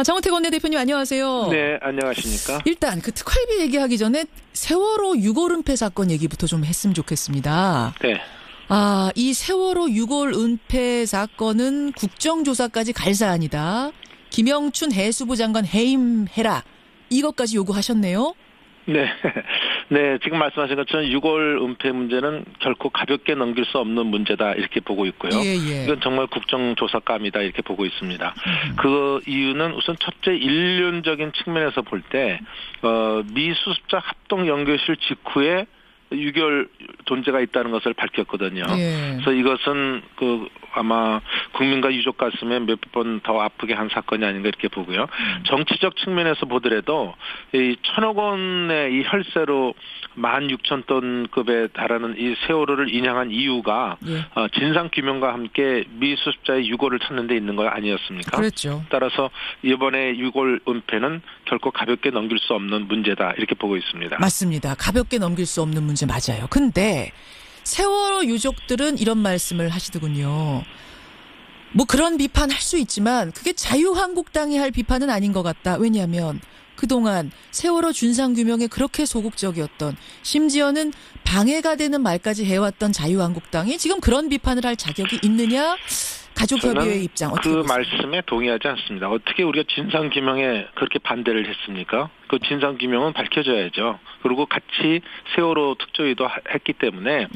정우택 원내대표님 안녕하세요. 네, 안녕하십니까. 일단 그 특활비 얘기하기 전에 세월호 6월 은폐 사건 얘기부터 좀 했으면 좋겠습니다. 네. 이 세월호 6월 은폐 사건은 국정조사까지 갈 사안이다. 김영춘 해수부 장관 해임해라. 이것까지 요구하셨네요. 네. 네, 지금 말씀하신 것처럼 6월 은폐 문제는 결코 가볍게 넘길 수 없는 문제다 이렇게 보고 있고요. 예. 이건 정말 국정조사감이다 이렇게 보고 있습니다. 그 이유는 우선 첫째 인륜적인 측면에서 볼 때 미 수습자 합동 연결실 직후에 6.25 존재가 있다는 것을 밝혔거든요. 예. 그래서 이것은 아마 국민과 유족 가슴에 몇 번 더 아프게 한 사건이 아닌가 이렇게 보고요. 정치적 측면에서 보더라도 이 1,000억 원의 이 혈세로 16,000톤급에 달하는 이 세월호를 인양한 이유가 진상 규명과 함께 미 수습자의 유골을 찾는 데 있는 거 아니었습니까? 그렇죠. 따라서 이번에 유골 은폐는 결코 가볍게 넘길 수 없는 문제다 이렇게 보고 있습니다. 맞습니다. 가볍게 넘길 수 없는 문제 맞아요. 근데 세월호 유족들은 이런 말씀을 하시더군요. 뭐 그런 비판 할 수 있지만 그게 자유한국당이 할 비판은 아닌 것 같다. 왜냐하면 그동안 세월호 진상규명에 그렇게 소극적이었던, 심지어는 방해가 되는 말까지 해왔던 자유한국당이 지금 그런 비판을 할 자격이 있느냐? 가족협의회의 입장 어떻게 그 보세요? 말씀에 동의하지 않습니다. 어떻게 우리가 진상규명에 그렇게 반대를 했습니까? 그 진상규명은 밝혀져야죠. 그리고 같이 세월호 특조위도 했기 때문에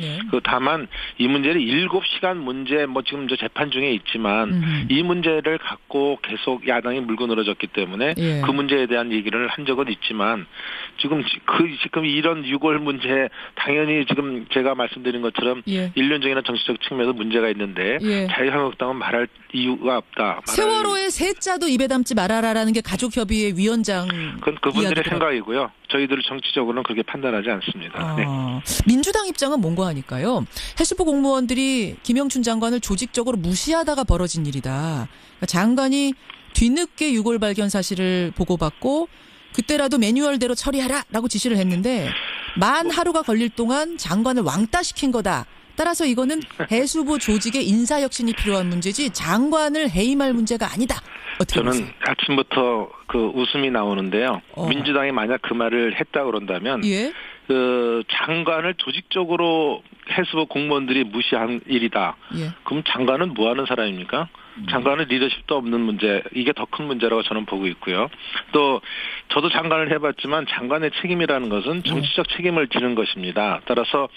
다만 이 문제를 7시간 문제 지금 재판 중에 있지만 이 문제를 갖고 계속 야당이 물고 늘어졌기 때문에 그 문제에 대한 얘기를 한 적은 있지만 지금 이런 6월 문제 당연히 지금 제가 말씀드린 것처럼 인륜적이나 정치적 측면에서 문제가 있는데 자유한국당은 말할 이유가 없다. 세월호의 세자도 입에 담지 말아라라는 게 가족협의회 위원장 그분들의 생각이고요. 저희들은 정치적으로는 그렇게 판단하지 않습니다. 네. 민주당 입장은 뭔가 하니까요. 해수부 공무원들이 김영춘 장관을 조직적으로 무시하다가 벌어진 일이다. 그러니까 장관이 뒤늦게 유골 발견 사실을 보고받고 그때라도 매뉴얼대로 처리하라라고 지시를 했는데 만 하루가 걸릴 동안 장관을 왕따시킨 거다. 따라서 이거는 해수부 조직의 인사혁신이 필요한 문제지 장관을 해임할 문제가 아니다. 어떻게 저는 보세요? 아침부터 웃음이 나오는데요. 민주당이 만약 그 말을 했다 그런다면 장관을 조직적으로 해수부 공무원들이 무시한 일이다. 그럼 장관은 뭐 하는 사람입니까? 장관은 리더십도 없는 문제, 이게 더 큰 문제라고 저는 보고 있고요. 또 저도 장관을 해봤지만 장관의 책임이라는 것은 정치적 책임을 지는 것입니다. 따라서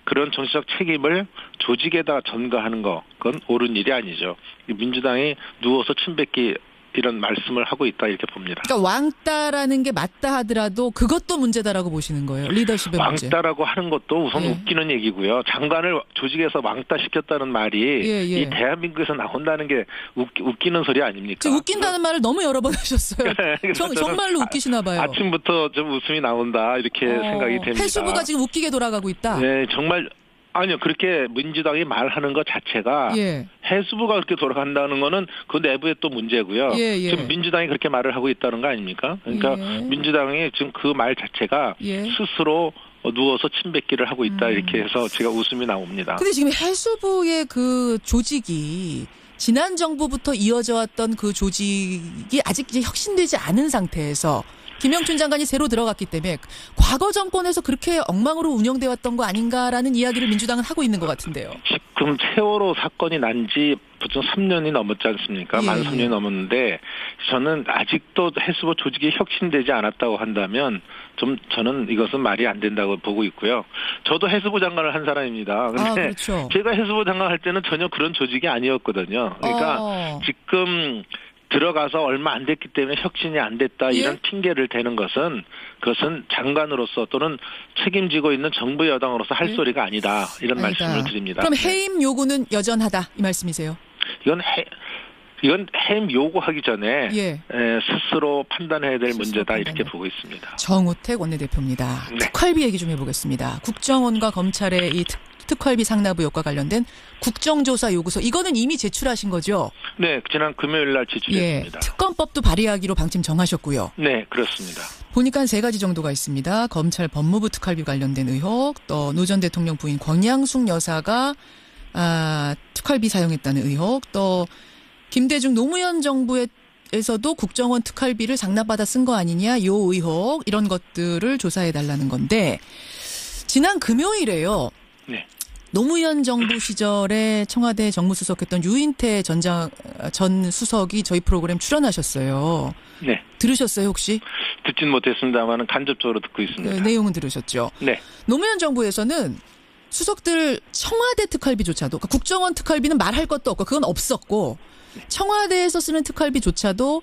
그런 정치적 책임을 조직에다 전가하는 거, 그건 옳은 일이 아니죠. 민주당이 누워서 침 뱉기 이런 말씀을 하고 있다 이렇게 봅니다. 그러니까 왕따라는 게 맞다 하더라도 그것도 문제다라고 보시는 거예요. 리더십의 문제. 왕따라고 하는 것도 우선 웃기는 얘기고요. 장관을 조직에서 왕따시켰다는 말이 이 대한민국에서 나온다는 게 웃기는 소리 아닙니까? 지금 웃긴다는 말을 너무 여러 번 하셨어요. 정말로 웃기시나 봐요. 아침부터 좀 웃음이 나온다 이렇게 생각이 됩니다. 해수부가 지금 웃기게 돌아가고 있다. 네, 정말. 아니요. 그렇게 민주당이 말하는 것 자체가 해수부가 그렇게 돌아간다는 거는 그 내부에 또 문제고요. 지금 민주당이 그렇게 말을 하고 있다는 거 아닙니까? 그러니까 민주당이 지금 그 말 자체가 스스로 누워서 침뱉기를 하고 있다 이렇게 해서 제가 웃음이 나옵니다. 근데 지금 해수부의 그 조직이 지난 정부부터 이어져 왔던 그 조직이 아직 이제 혁신되지 않은 상태에서 김영춘 장관이 새로 들어갔기 때문에 과거 정권에서 그렇게 엉망으로 운영되어 왔던 거 아닌가라는 이야기를 민주당은 하고 있는 것 같은데요. 지금 세월호 사건이 난 지 보통 3년이 넘었지 않습니까? 만 3년이 넘었는데 저는 아직도 해수부 조직이 혁신되지 않았다고 한다면 저는 이것은 말이 안 된다고 보고 있고요. 저도 해수부 장관을 한 사람입니다. 근데 그렇죠. 제가 해수부 장관 할 때는 전혀 그런 조직이 아니었거든요. 그러니까 지금 들어가서 얼마 안 됐기 때문에 혁신이 안 됐다 이런 핑계를 대는 것은 그것은 장관으로서 또는 책임지고 있는 정부 여당으로서 할 소리가 아니다 이런 말씀을 드립니다. 그럼 해임 요구는 여전하다 이 말씀이세요? 이건 해임 요구하기 전에 스스로 판단해야 될 문제다 이렇게 보고 있습니다. 정우택 원내대표입니다. 특활비 얘기 좀 해보겠습니다. 국정원과 검찰의 이 특활비 상납 의혹과 관련된 국정조사 요구서 이거는 이미 제출하신 거죠? 네, 지난 금요일 날 제출했습니다. 특검법도 발의하기로 방침 정하셨고요. 네, 그렇습니다. 보니까 3가지 정도가 있습니다. 검찰 법무부 특활비 관련된 의혹, 또 노 전 대통령 부인 권양숙 여사가 특활비 사용했다는 의혹, 또 김대중 노무현 정부의 쪽에서도 국정원 특활비를 장납받아 쓴 거 아니냐, 요 의혹 이런 것들을 조사해달라는 건데 지난 금요일에요. 네. 노무현 정부 시절에 청와대 정무수석했던 유인태 전 수석이 저희 프로그램 출연하셨어요. 네. 들으셨어요 혹시? 듣진 못했습니다만 간접적으로 듣고 있습니다. 네, 내용은 들으셨죠? 네. 노무현 정부에서는 수석들 청와대 특활비조차도, 그러니까 국정원 특활비는 말할 것도 없고 그건 없었고 청와대에서 쓰는 특활비조차도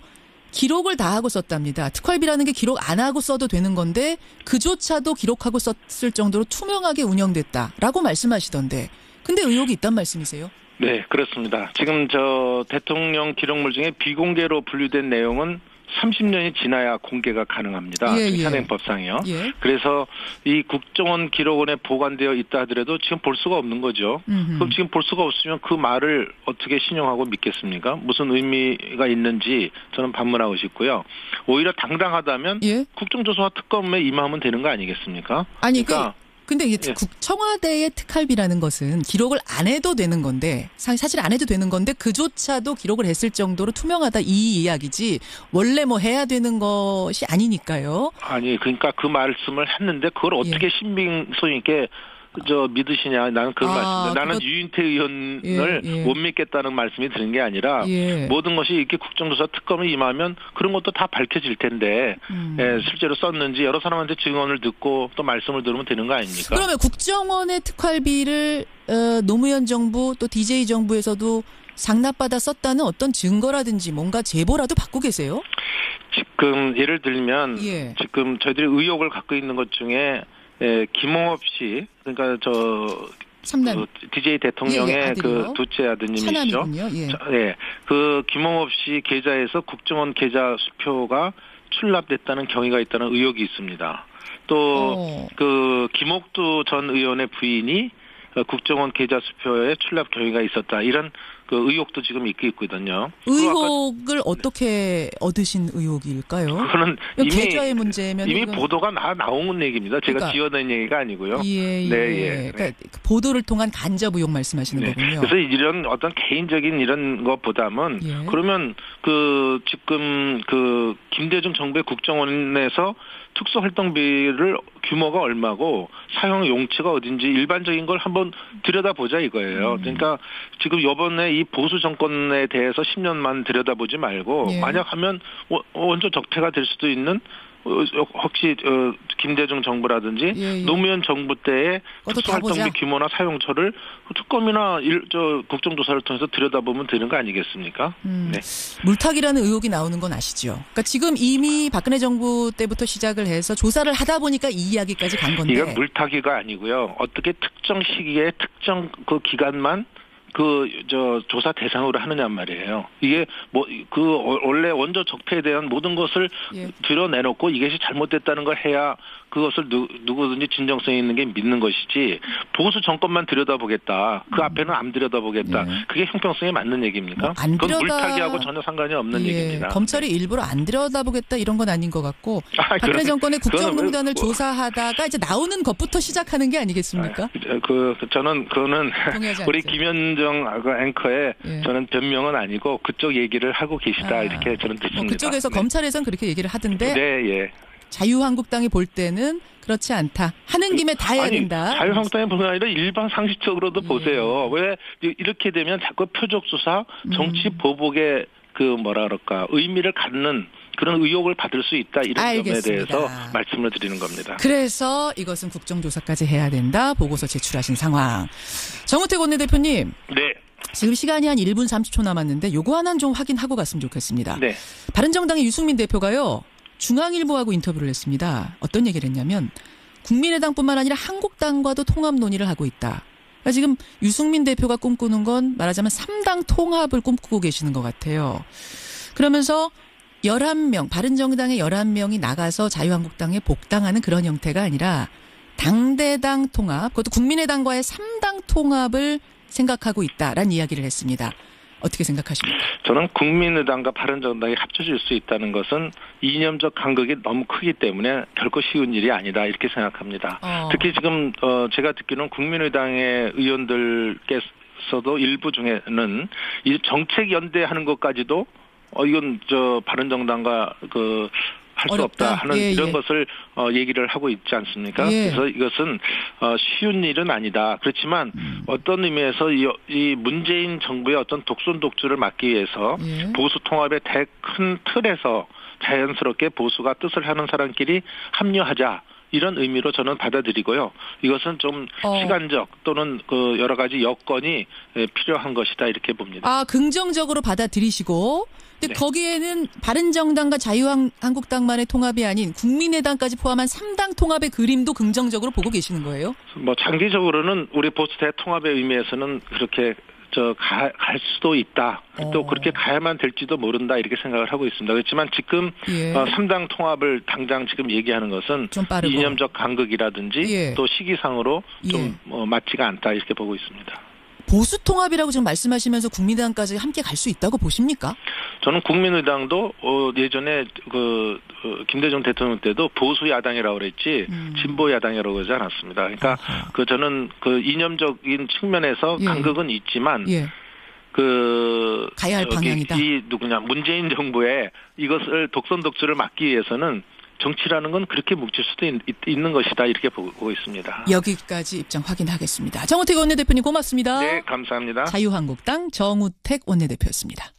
기록을 다 하고 썼답니다. 특활비라는 게 기록 안 하고 써도 되는 건데 그조차도 기록하고 썼을 정도로 투명하게 운영됐다라고 말씀하시던데 근데 의혹이 있단 말씀이세요? 네, 그렇습니다. 지금 저 대통령 기록물 중에 비공개로 분류된 내용은 30년이 지나야 공개가 가능합니다. 예, 예. 현행법상이요. 예. 그래서 이 국정원 기록원에 보관되어 있다 하더라도 지금 볼 수가 없는 거죠. 그럼 지금 볼 수가 없으면 그 말을 어떻게 신용하고 믿겠습니까? 무슨 의미가 있는지 저는 반문하고 싶고요. 오히려 당당하다면 예? 국정조사와 특검에 임하면 되는 거 아니겠습니까? 아니 그러니까 근데 이게 청와대의 특활비라는 것은 기록을 안 해도 되는 건데 사실 안 해도 되는 건데 그조차도 기록을 했을 정도로 투명하다 이 이야기지 원래 뭐 해야 되는 것이 아니니까요. 아니 그러니까 그 말씀을 했는데 그걸 어떻게 신빙성 있게 믿으시냐. 나는 그런 말씀입니다. 나는 유인태 의원을 못 믿겠다는 말씀이 드는 게 아니라 모든 것이 이렇게 국정조사 특검에 임하면 그런 것도 다 밝혀질 텐데 실제로 썼는지 여러 사람한테 증언을 듣고 또 말씀을 들으면 되는 거 아닙니까? 그러면 국정원의 특활비를 노무현 정부 또 DJ 정부에서도 장납받아 썼다는 어떤 증거라든지 뭔가 제보라도 받고 계세요? 지금 예를 들면 지금 저희들이 의혹을 갖고 있는 것 중에 김홍업 씨, 그러니까 그 DJ 대통령의 그 둘째 아드님이시죠. 그 김홍업 씨 계좌에서 국정원 계좌 수표가 출납됐다는 경위가 있다는 의혹이 있습니다. 또 그 김옥두 전 의원의 부인이 국정원 계좌 수표에 출납 경위가 있었다. 이런 그 의혹도 지금 있거든요. 의혹을 어떻게 얻으신 의혹일까요? 그거는 계좌의 문제면 이미 보도가 나온 얘기입니다. 제가 지어낸 얘기가 아니고요. 그러니까 보도를 통한 간접 의혹 말씀하시는 거군요. 그래서 이런 어떤 개인적인 이런 것보다는 그러면 그 지금 그 김대중 정부의 국정원에서 특수활동비를 규모가 얼마고 사용 용치가 어딘지 일반적인 걸 한번 들여다보자 이거예요. 그러니까 지금 이번에 이 보수 정권에 대해서 10년만 들여다보지 말고 만약 하면 원조 적폐가 될 수도 있는 혹시 김대중 정부라든지 노무현 정부 때의 특수활동비 규모나 사용처를 특검이나 국정조사를 통해서 들여다보면 되는 거 아니겠습니까? 네. 물타기라는 의혹이 나오는 건 아시죠? 그러니까 지금 이미 박근혜 정부 때부터 시작을 해서 조사를 하다 보니까 이 이야기까지 간 건데. 이건 물타기가 아니고요. 어떻게 특정 시기에 특정 그 기간만 조사 대상으로 하느냐 말이에요. 이게 원래 원조 적폐에 대한 모든 것을 드러내놓고 이것이 잘못됐다는 걸 해야 그것을 누구든지 진정성 있는 게 믿는 것이지 보수 정권만 들여다보겠다. 그 앞에는 안 들여다보겠다. 그게 형평성에 맞는 얘기입니까? 그건 물타기하고 전혀 상관이 없는 얘기입니다. 검찰이 일부러 안 들여다보겠다 이런 건 아닌 것 같고 박근혜 정권의 국정농단을 조사하다가 이제 나오는 것부터 시작하는 게 아니겠습니까? 저는 그거는 우리 김현정 앵커의 저는 변명은 아니고 그쪽 얘기를 하고 계시다 이렇게 저는 듣습니다. 그쪽에서 검찰에선 그렇게 얘기를 하던데 자유한국당이 볼 때는 그렇지 않다. 하는 김에 다 해야 된다. 자유한국당이 보는 게 아니라 일반 상식적으로도 보세요. 왜 이렇게 되면 자꾸 표적 수사, 정치 보복의 의미를 갖는 그런 의혹을 받을 수 있다. 이런 점에 대해서 말씀을 드리는 겁니다. 그래서 이것은 국정조사까지 해야 된다. 보고서 제출하신 상황. 정우택 원내대표님. 네. 지금 시간이 한 1분 30초 남았는데 요거 하나는 좀 확인하고 갔으면 좋겠습니다. 네. 바른정당의 유승민 대표가요. 중앙일보하고 인터뷰를 했습니다. 어떤 얘기를 했냐면 국민의당뿐만 아니라 한국당과도 통합 논의를 하고 있다. 그러니까 지금 유승민 대표가 꿈꾸는 건 말하자면 3당 통합을 꿈꾸고 계시는 것 같아요. 그러면서 11명, 바른정당의 11명이 나가서 자유한국당에 복당하는 그런 형태가 아니라 당대당 통합, 그것도 국민의당과의 3당 통합을 생각하고 있다라는 이야기를 했습니다. 어떻게 생각하십니까? 저는 국민의당과 바른정당이 합쳐질 수 있다는 것은 이념적 간극이 너무 크기 때문에 결코 쉬운 일이 아니다 이렇게 생각합니다. 특히 지금 제가 듣기로는 국민의당의 의원들께서도 일부 중에는 이 정책 연대하는 것까지도 이건 바른정당과 할 수 없다 하는 이런 것을 얘기를 하고 있지 않습니까? 그래서 이것은 쉬운 일은 아니다. 그렇지만 어떤 의미에서 이 문재인 정부의 어떤 독선독주를 막기 위해서 보수 통합의 큰 틀에서 자연스럽게 보수가 뜻을 하는 사람끼리 합류하자. 이런 의미로 저는 받아들이고요. 이것은 좀 시간적 또는 여러 가지 여건이 필요한 것이다 이렇게 봅니다. 긍정적으로 받아들이시고 근데 거기에는 바른정당과 자유한국당만의 통합이 아닌 국민의당까지 포함한 3당 통합의 그림도 긍정적으로 보고 계시는 거예요? 장기적으로는 우리 보수 대통합의 의미에서는 그렇게 갈 수도 있다. 또 그렇게 가야만 될지도 모른다 이렇게 생각을 하고 있습니다. 그렇지만 지금 3당 통합을 당장 지금 얘기하는 것은 이념적 간극이라든지 또 시기상으로 좀 맞지가 않다 이렇게 보고 있습니다. 보수 통합이라고 지금 말씀하시면서 국민의당까지 함께 갈 수 있다고 보십니까? 저는 국민의당도 예전에 김대중 대통령 때도 보수 야당이라고 그랬지 진보 야당이라고 그러지 않았습니다. 그러니까 저는 이념적인 측면에서 간극은 있지만 가야 할 방향이다. 문재인 정부의 이것을 독선독주를 막기 위해서는 정치라는 건 그렇게 뭉칠 수도 있는 것이다 이렇게 보고 있습니다. 여기까지 입장 확인하겠습니다. 정우택 원내대표님 고맙습니다. 네, 감사합니다. 자유한국당 정우택 원내대표였습니다.